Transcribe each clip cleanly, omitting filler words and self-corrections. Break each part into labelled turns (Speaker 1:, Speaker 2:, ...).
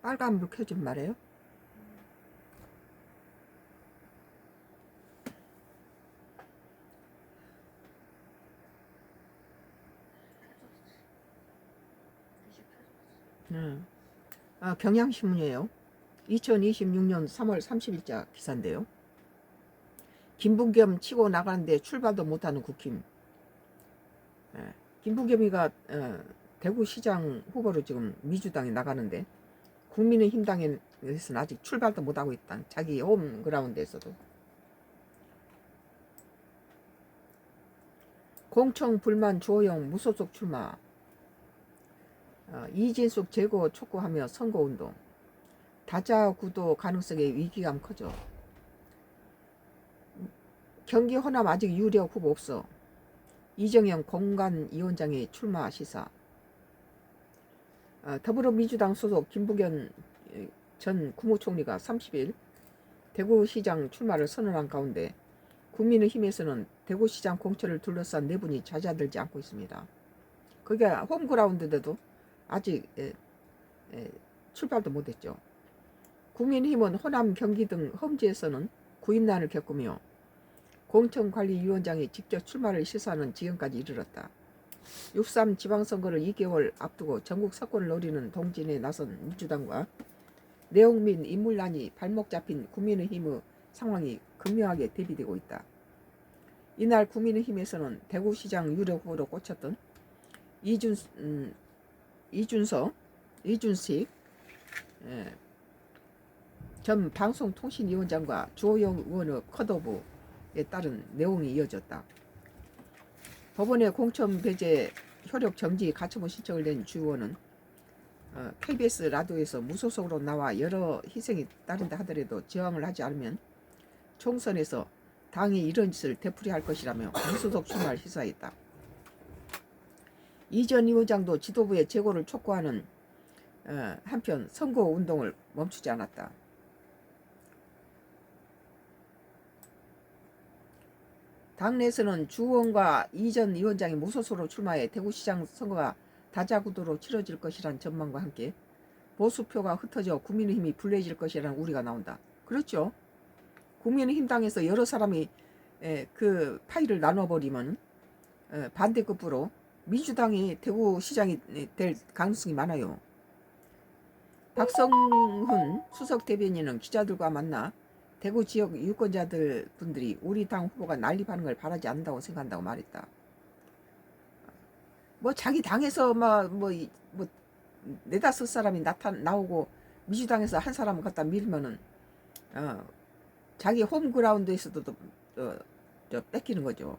Speaker 1: 빨간불 켜준 말이에요. 경향신문이에요. 2026년 3월 30일자 기사인데요. 김부겸 치고 나가는데 출발도 못하는 국힘. 김부겸이가 대구시장 후보로 지금 민주당에 나가는데 국민의힘당에서는 아직 출발도 못하고 있다. 자기 홈그라운드에서도. 공청 불만 주호영 무소속 출마. 이진숙 제거 촉구하며 선거운동. 다자구도 가능성의 위기감 커져. 경기 호남 아직 유력 후보 없어. 이정영 공관위원장의 출마 시사. 더불어민주당 소속 김부겸 전 국무총리가 30일 대구시장 출마를 선언한 가운데 국민의힘에서는 대구시장 공천을 둘러싼 내분이 잦아들지 않고 있습니다. 그게 홈그라운드인데도 아직 출발도 못했죠. 국민의힘은 호남, 경기 등 험지에서는 구임난을 겪으며 공천관리위원장이 직접 출마를 시사하는 지경까지 이르렀다. 6.3 지방선거를 2개월 앞두고 전국 석권을 노리는 동진에 나선 민주당과 내용 및 인물난이 발목 잡힌 국민의힘의 상황이 극명하게 대비되고 있다. 이날 국민의힘에서는 대구시장 유력 후보로 꽂혔던 이준식 전 방송통신위원장과 주호영 의원의 컷오브에 따른 내용이 이어졌다. 법원에 공천 배제 효력 정지 가처분 신청을 낸 주 의원은 KBS 라디오에서 무소속으로 나와 여러 희생이 따른다 하더라도 저항을 하지 않으면 총선에서 당이 이런 짓을 되풀이할 것이라며 무소속 출마를 시사했다. 이 전 위원장도 지도부의 재고를 촉구하는 한편 선거운동을 멈추지 않았다. 당내에서는 주 의원과 이 전 위원장이 무소속으로 출마해 대구시장 선거가 다자구도로 치러질 것이란 전망과 함께 보수표가 흩어져 국민의힘이 불리해질 것이라는 우려가 나온다. 그렇죠. 국민의힘당에서 여러 사람이 그 파일을 나눠버리면 반대급부로 민주당이 대구시장이 될 가능성이 많아요. 박성훈 수석 대변인은 기자들과 만나 대구 지역 유권자들 분들이 우리 당 후보가 난립하는 걸 바라지 않는다고 생각한다고 말했다. 뭐 자기 당에서 뭐 네다섯 사람이 나오고 민주당에서 한 사람을 갖다 밀면은 자기 홈그라운드에서도 뺏기는 거죠.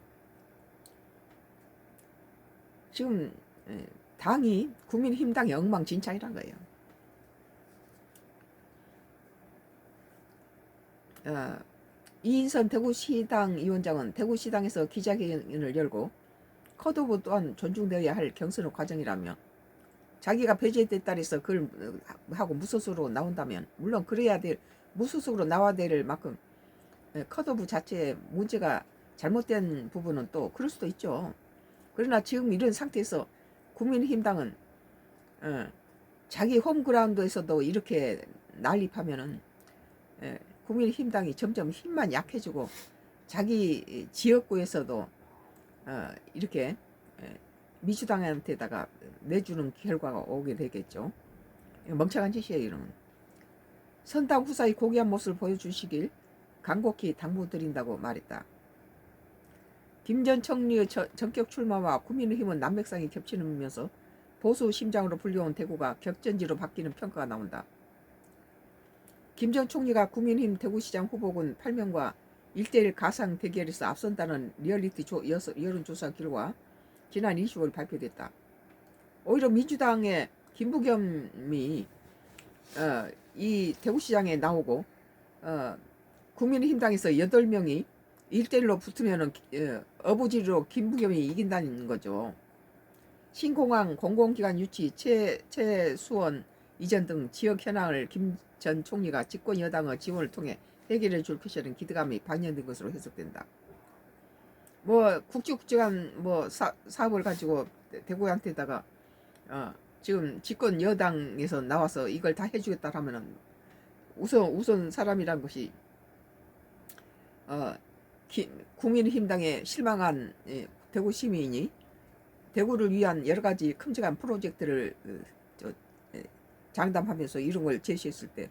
Speaker 1: 지금 당이 국민의힘당이 엉망진창이란 거예요. 이인선 대구시당 위원장은 대구시당에서 기자회견을 열고 컷오브 또한 존중되어야 할 경선의 과정이라며 자기가 배제됐다 해서 그걸 하고 무소속으로 나온다면 물론 그래야 될 무소속으로 나와야 될 만큼 컷오브 자체에 문제가 잘못된 부분은 또 그럴 수도 있죠. 그러나 지금 이런 상태에서 국민의힘당은 자기 홈그라운드에서도 이렇게 난립하면은 국민의힘당이 점점 힘만 약해지고 자기 지역구에서도 이렇게 민주당한테다가 내주는 결과가 오게 되겠죠. 멍청한 짓이에요. 이런 선당 후사의 고귀한 모습을 보여주시길 간곡히 당부드린다고 말했다. 김 전 총리의 전격 출마와 국민의힘은 난맥상이 겹치면서 보수 심장으로 불려온 대구가 격전지로 바뀌는 평가가 나온다. 김 전 총리가 국민의힘 대구시장 후보군 8명과 1대1 가상 대결에서 앞선다는 리얼리티 여론조사 결과 지난 25일 발표됐다. 오히려 민주당의 김부겸이 이 대구시장에 나오고 국민의힘당에서 8명이 1대1로 붙으면 어부지리로 김부겸이 이긴다는 거죠. 신공항 공공기관 유치, 최수원 이전 등 지역 현황을 김 전 총리가 집권 여당의 지원을 통해 해결해 줄 것이라는 기대감이 반영된 것으로 해석된다. 뭐 국직국직한 뭐 사업을 가지고 대구한테다가 지금 집권 여당에서 나와서 이걸 다 해주겠다 하면은 우선 사람이란 것이 어, 국민의힘당에 실망한 대구 시민이 대구를 위한 여러 가지 큼직한 프로젝트를 장담하면서 이런 걸 제시했을 때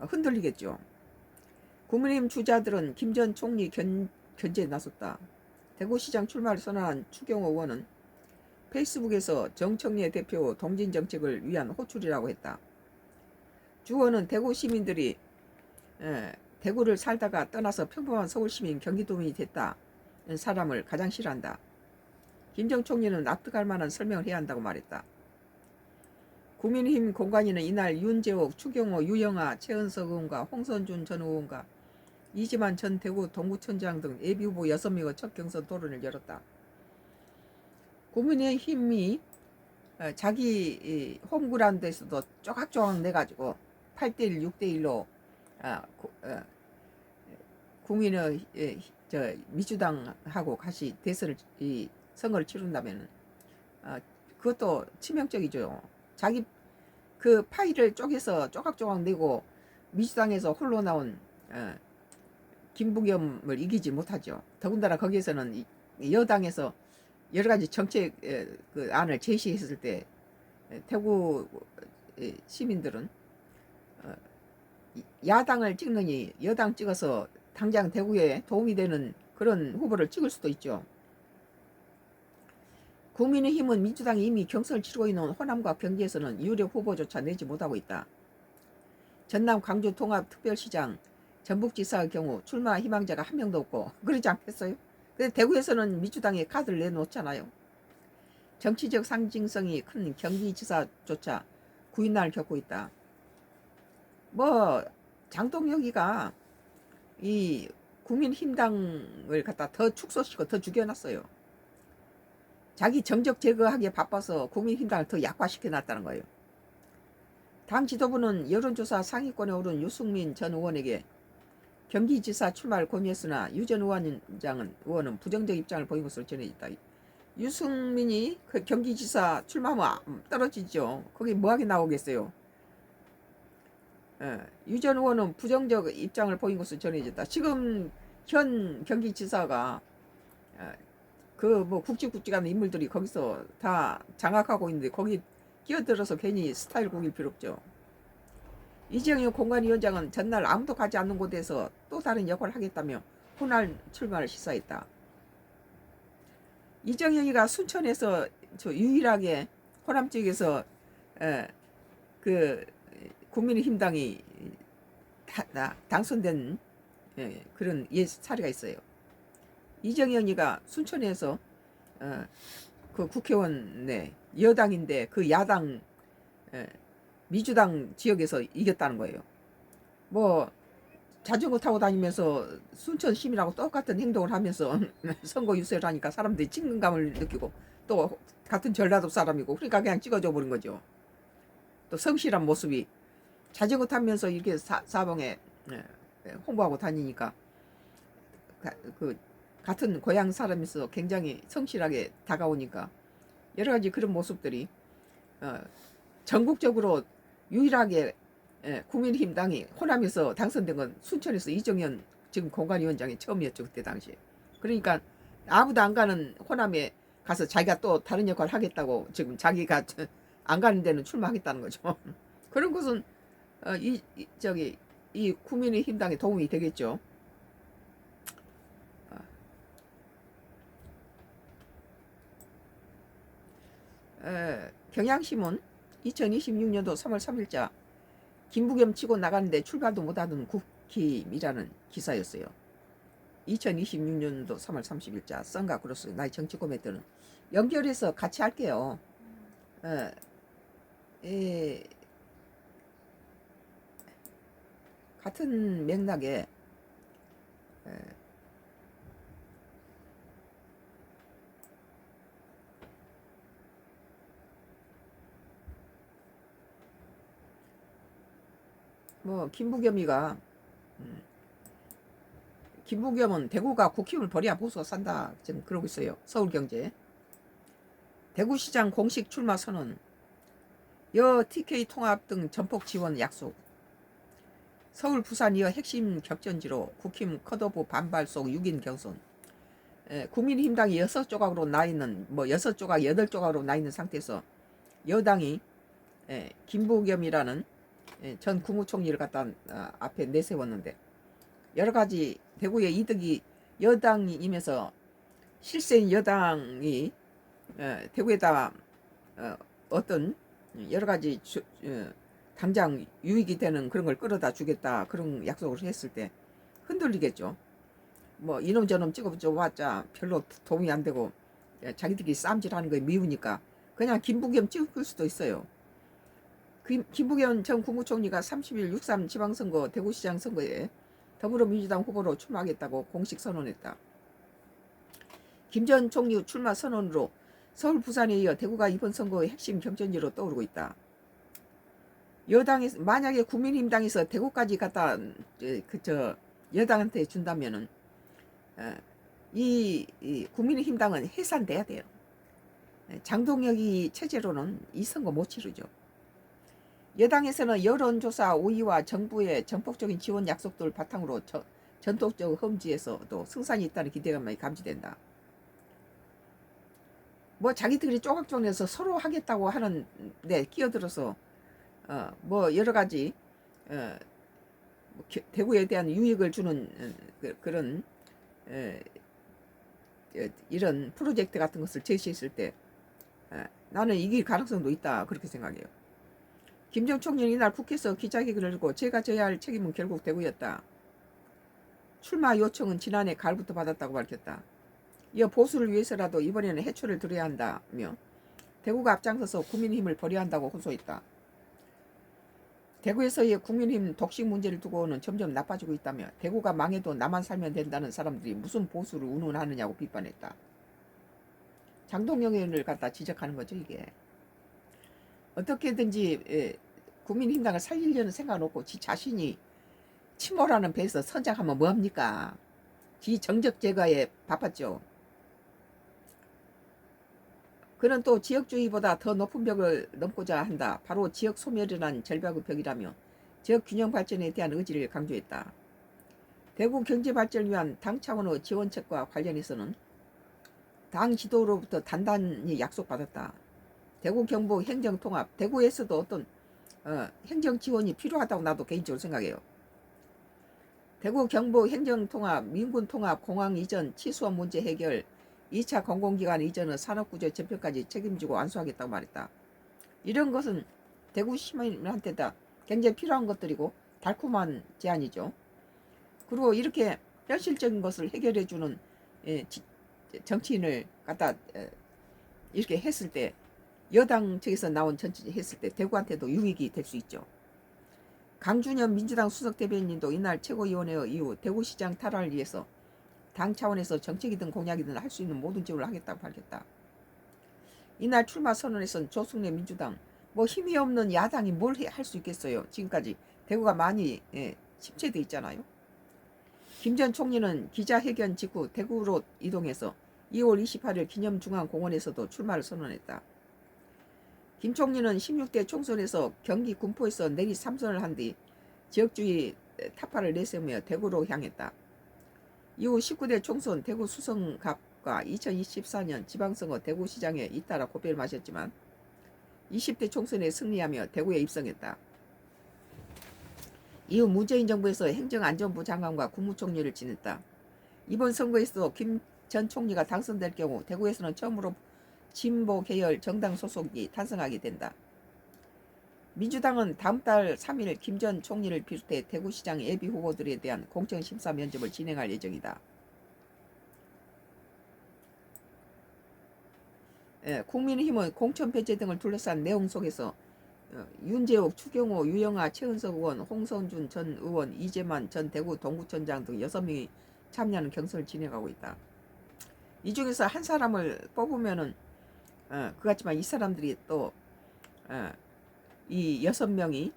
Speaker 1: 흔들리겠죠. 국민의힘 주자들은 김 전 총리 견제에 나섰다. 대구시장 출마를 선언한 추경호 의원은 페이스북에서 정청래 대표 동진 정책을 위한 호출이라고 했다. 주 의원은 대구 시민들이 대구를 살다가 떠나서 평범한 서울시민 경기도민이 됐다 사람을 가장 싫어한다. 김 전 총리는 납득할 만한 설명을 해야 한다고 말했다. 국민의힘 공관위는 이날 윤재옥, 추경호, 유영아, 최은석 의원과 홍선준 전 의원과 이지만 전 대구 동구청장 등 예비후보 6명의 첫 경선 토론을 열었다. 국민의힘이 자기 홈그라운드에서도 쪼각쪼각 내가지고 8대1, 6대1로 국민의 민주당하고 같이 대선을 선거를 치른다면 그것도 치명적이죠. 자기 그 파일을 쪼개서 쪼각쪼각 내고 민주당에서 홀로 나온 김부겸을 이기지 못하죠. 더군다나 거기에서는 여당에서 여러 가지 정책 그 안을 제시했을 때 대구 시민들은 야당을 찍느니 여당 찍어서 당장 대구에 도움이 되는 그런 후보를 찍을 수도 있죠. 국민의힘은 민주당이 이미 경선을 치르고 있는 호남과 경기에서는 유력 후보조차 내지 못하고 있다. 전남 광주 통합특별시장 전북지사의 경우 출마 희망자가 한 명도 없고 그러지 않겠어요? 근데 대구에서는 민주당이 카드를 내놓잖아요. 정치적 상징성이 큰 경기지사조차 구인난을 겪고 있다. 뭐 장동혁이가 이 국민힘당을 갖다 더 축소시키고 더 죽여놨어요. 자기 정적 제거하기에 바빠서 국민힘당을 더 약화시켜놨다는 거예요. 당 지도부는 여론조사 상위권에 오른 유승민 전 의원에게 경기지사 출마를 고민했으나 유 전 의원은 부정적 입장을 보인 것으로 전해졌다. 유승민이 그 경기지사 출마하면 떨어지죠. 거기 뭐하게 나오겠어요. 유 전 의원은 부정적 입장을 보인 것으로 전해졌다. 지금 현 경기지사가 그 뭐 굵직굵직한 인물들이 거기서 다 장악하고 있는데 거기 끼어들어서 괜히 스타일 구길 필요 없죠. 이재영 공관위원장은 전날 아무도 가지 않는 곳에서 또 다른 역할을 하겠다며 훗날 출마를 시사했다. 이정영이가 순천에서 유일하게 호남 쪽에서 그 국민의힘당이 당선된 그런 사례가 있어요. 이정영이가 순천에서 그 국회의원 여당인데 그 야당 민주당 지역에서 이겼다는 거예요. 뭐 자전거 타고 다니면서 순천 시민하고 똑같은 행동을 하면서 선거 유세를 하니까 사람들이 친근감을 느끼고 또 같은 전라도 사람이고 그러니까 그냥 찍어줘 버린 거죠. 또 성실한 모습이 자전거 타면서 이렇게 사방에 홍보하고 다니니까 그 같은 고향 사람에서 굉장히 성실하게 다가오니까 여러 가지 그런 모습들이 전국적으로 유일하게 국민의힘당이 호남에서 당선된 건 순천에서 이정현 지금 공관위원장이 처음이었죠. 그때 당시에. 그러니까 아무도 안 가는 호남에 가서 자기가 또 다른 역할을 하겠다고 지금 자기가 안 가는 데는 출마하겠다는 거죠. 그런 것은 이 국민의힘당에 도움이 되겠죠. 경향신문 2026년도 3월 3일자 김부겸 치고 나가는데 출발도 못하던 국힘이라는 기사였어요. 2026년도 3월 30일자 썬가 크로스 나의 정치 코멘트는 연결해서 같이 할게요. 같은 맥락에 뭐 김부겸이가 김부겸은 대구가 국힘을 버려야 보수가 산다 지금 그러고 있어요. 서울경제 대구시장 공식 출마 선언 여 TK 통합 등 전폭 지원 약속. 서울 부산 이어 핵심 격전지로 국힘 컷오프 반발 속 6인 경선. 국민의힘당이 6조각으로 나 있는 6조각 8조각으로 나 있는 상태에서 여당이 김부겸이라는 전 국무총리를 갖다 앞에 내세웠는데 여러 가지 대구의 이득이 여당이면서 실세인 여당이 대구에다 어떤 여러 가지 당장 유익이 되는 그런 걸 끌어다 주겠다 그런 약속을 했을 때 흔들리겠죠. 뭐 이놈 저놈 찍어봤자 별로 도움이 안 되고 자기들끼리 싸움질하는 거에 미우니까 그냥 김부겸 찍을 수도 있어요. 김부겸 전 국무총리가 30일 6.3 지방선거 대구시장 선거에 더불어민주당 후보로 출마하겠다고 공식 선언했다. 김 전 총리 출마 선언으로 서울 부산에 이어 대구가 이번 선거의 핵심 경전지로 떠오르고 있다. 여당에서 만약에 국민의힘당에서 대구까지 갖다 여당한테 준다면은 이 국민의힘당은 해산돼야 돼요. 장동혁이 체제로는 이 선거 못 치르죠. 여당에서는 여론조사 5위와 정부의 전폭적인 지원 약속들 바탕으로 전통적 험지에서도 승산이 있다는 기대감이 감지된다. 뭐 자기들이 쪼각쪼각내서 서로 하겠다고 하는데 끼어들어서 여러 가지 대구에 대한 유익을 주는 그런 이런 프로젝트 같은 것을 제시했을 때 나는 이길 가능성도 있다 그렇게 생각해요. 김 전 총리는 이날 국회에서 기자회견을 열고 제가 져야 할 책임은 결국 대구였다. 출마 요청은 지난해 가을부터 받았다고 밝혔다. 이어 보수를 위해서라도 이번에는 해초를 들여야 한다며 대구가 앞장서서 국민의힘을 버려야 한다고 호소했다. 대구에서의 국민의힘 독식 문제를 두고는 점점 나빠지고 있다며 대구가 망해도 나만 살면 된다는 사람들이 무슨 보수를 운운하느냐고 비판했다. 장동영 의원을 갖다 지적하는 거죠 이게. 어떻게든지 국민의힘당을 살리려는 생각은 없고 지 자신이 침몰하는 배에서 선장하면 뭐합니까? 지 정적 제거에 바빴죠. 그는 또 지역주의보다 더 높은 벽을 넘고자 한다. 바로 지역 소멸이라는 절벽의 벽이라며 지역 균형 발전에 대한 의지를 강조했다. 대구 경제 발전을 위한 당 차원의 지원책과 관련해서는 당 지도로부터 단단히 약속받았다. 대구 경북 행정통합, 대구에서도 어떤 행정 지원이 필요하다고 나도 개인적으로 생각해요. 대구 경북 행정통합, 민군통합, 공항 이전, 치수원 문제 해결, 2차 공공기관 이전의 산업구조 재편까지 책임지고 완수하겠다고 말했다. 이런 것은 대구 시민한테다 굉장히 필요한 것들이고 달콤한 제안이죠. 그리고 이렇게 현실적인 것을 해결해주는 정치인을 갖다 이렇게 했을 때 여당 측에서 나온 정치 했을 때 대구한테도 유익이 될 수 있죠. 강준현 민주당 수석 대변인도 이날 최고위원회 이후 대구시장 탈환을 위해서 당 차원에서 정책이든 공약이든 할 수 있는 모든 지원을 하겠다고 밝혔다. 이날 출마 선언에선 조승래 민주당 힘이 없는 야당이 뭘 할 수 있겠어요. 지금까지 대구가 많이 침체돼 있잖아요. 김 전 총리는 기자회견 직후 대구로 이동해서 2월 28일 기념중앙공원에서도 출마를 선언했다. 김 총리는 16대 총선에서 경기 군포에서 내리 3선을 한 뒤 지역주의 타파를 내세우며 대구로 향했다. 이후 19대 총선 대구 수성갑과 2024년 지방선거 대구시장에 잇따라 고배를 마셨지만 20대 총선에 승리하며 대구에 입성했다. 이후 문재인 정부에서 행정안전부 장관과 국무총리를 지냈다. 이번 선거에서 김 전 총리가 당선될 경우 대구에서는 처음으로 진보 계열 정당 소속이 탄생하게 된다. 민주당은 다음 달 3일 김 전 총리를 비롯해 대구시장 예비 후보들에 대한 공정심사 면접을 진행할 예정이다. 국민의힘은 공천 배제 등을 둘러싼 내용 속에서 윤재욱, 추경호, 유영아, 최은석 의원, 홍성준 전 의원, 이재만 전 대구 동구청장 등 6명이 참여하는 경선을 진행하고 있다. 이 중에서 한 사람을 뽑으면은 그렇지만 이 사람들이 또 이 6명이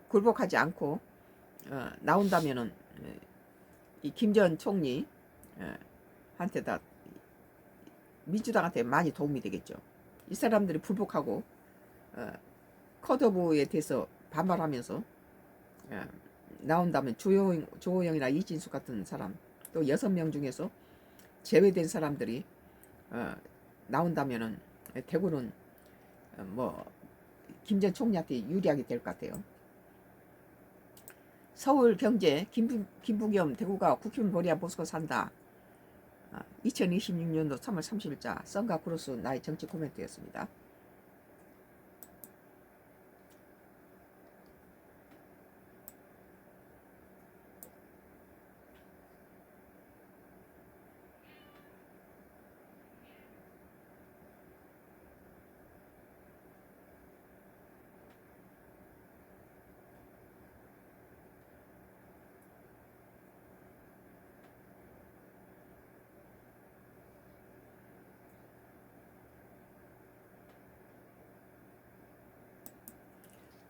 Speaker 1: 굴복하지 않고 나온다면은 이 김 전 총리 한테다 민주당한테 많이 도움이 되겠죠. 이 사람들이 불복하고 컷오브에 대해서 반발하면서 나온다면 조호영이나 이진숙 같은 사람, 또 6명 중에서 제외된 사람들이 나온다면은 대구는 뭐 김 전 총리한테 유리하게 될 것 같아요. 서울 경제 김부겸 대구가 국힘 고리아 보수고 산다. 2026년도 3월 30일자 썬가 크로스 나의 정치 코멘트였습니다.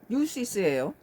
Speaker 1: 뉴스이스예요.